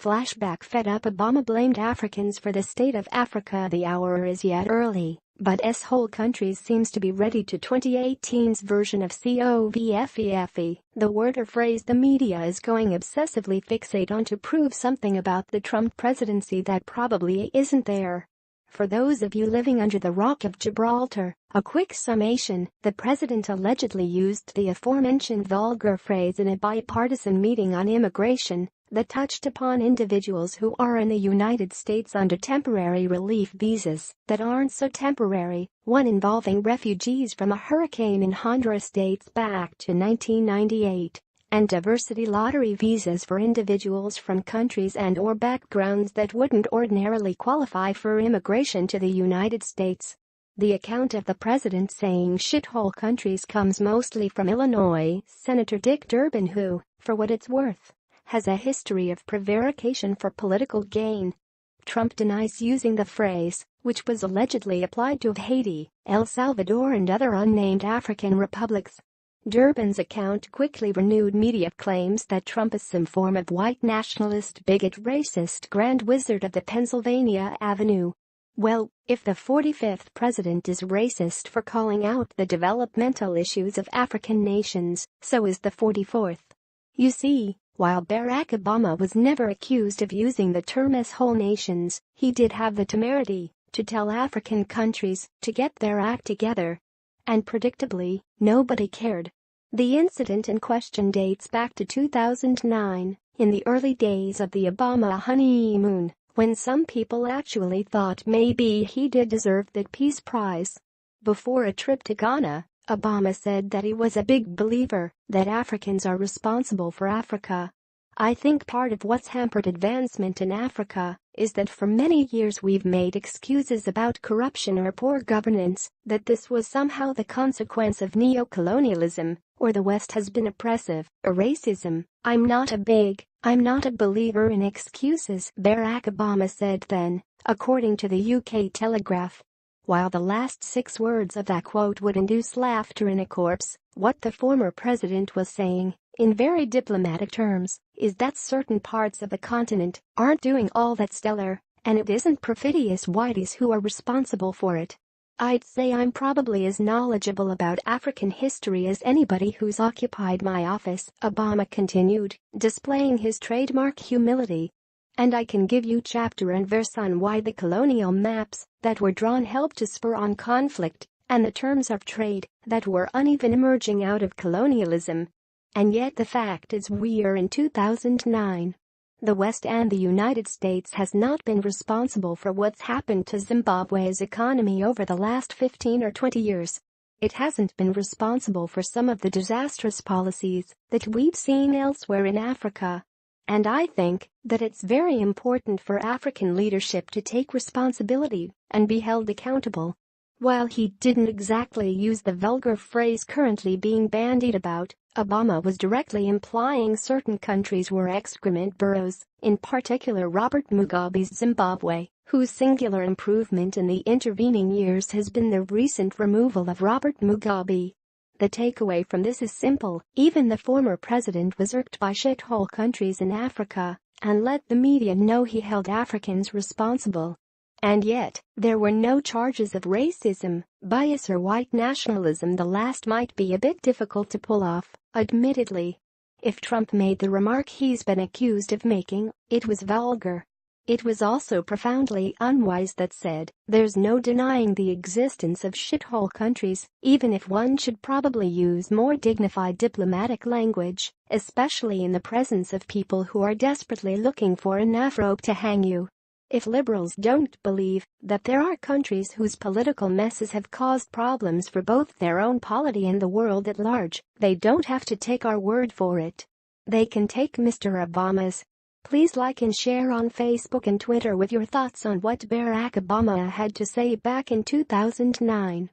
Flashback. Fed up Obama blamed Africans for the state of Africa. The hour is yet early, but whole countries seems to be ready to 2018's version of COVFEFE, the word or phrase the media is going obsessively fixate on to prove something about the Trump presidency that probably isn't there. For those of you living under the Rock of Gibraltar, a quick summation: the president allegedly used the aforementioned vulgar phrase in a bipartisan meeting on immigration that touched upon individuals who are in the United States under temporary relief visas that aren't so temporary, one involving refugees from a hurricane in Honduras dates back to 1998, and diversity lottery visas for individuals from countries and/or backgrounds that wouldn't ordinarily qualify for immigration to the United States. The account of the president saying shithole countries comes mostly from Illinois Senator Dick Durbin, who, for what it's worth, has a history of prevarication for political gain. Trump denies using the phrase, which was allegedly applied to Haiti, El Salvador and other unnamed African republics. Durbin's account quickly renewed media claims that Trump is some form of white nationalist bigot racist grand wizard of the Pennsylvania Avenue. Well, if the 45th president is racist for calling out the developmental issues of African nations, so is the 44th. You see, while Barack Obama was never accused of using the term whole nations, he did have the temerity to tell African countries to get their act together. And predictably, nobody cared. The incident in question dates back to 2009, in the early days of the Obama honeymoon, when some people actually thought maybe he did deserve that Peace Prize. Before a trip to Ghana, Obama said that he was a big believer that Africans are responsible for Africa. I think part of what's hampered advancement in Africa is that for many years we've made excuses about corruption or poor governance, that this was somehow the consequence of neocolonialism, or the West has been oppressive, or racism. I'm not a believer in excuses," Barack Obama said then, according to the UK Telegraph. While the last 6 words of that quote would induce laughter in a corpse, what the former president was saying, in very diplomatic terms, is that certain parts of the continent aren't doing all that stellar, and it isn't perfidious whiteys who are responsible for it. "I'd say I'm probably as knowledgeable about African history as anybody who's occupied my office," Obama continued, displaying his trademark humility. "And I can give you chapter and verse on why the colonial maps that were drawn helped to spur on conflict, and the terms of trade that were uneven emerging out of colonialism. And yet the fact is we're in 2009. The West and the United States has not been responsible for what's happened to Zimbabwe's economy over the last 15 or 20 years. It hasn't been responsible for some of the disastrous policies that we've seen elsewhere in Africa. And I think that it's very important for African leadership to take responsibility and be held accountable." While he didn't exactly use the vulgar phrase currently being bandied about, Obama was directly implying certain countries were excrement burrows, in particular Robert Mugabe's Zimbabwe, whose singular improvement in the intervening years has been the recent removal of Robert Mugabe. The takeaway from this is simple: even the former president was irked by shithole countries in Africa and let the media know he held Africans responsible. And yet, there were no charges of racism, bias or white nationalism. The last might be a bit difficult to pull off, admittedly. If Trump made the remark he's been accused of making, it was vulgar. It was also profoundly unwise. That said, there's no denying the existence of shithole countries, even if one should probably use more dignified diplomatic language, especially in the presence of people who are desperately looking for enough rope to hang you. If liberals don't believe that there are countries whose political messes have caused problems for both their own polity and the world at large, they don't have to take our word for it. They can take Mr. Obama's. Please like and share on Facebook and Twitter with your thoughts on what Barack Obama had to say back in 2009.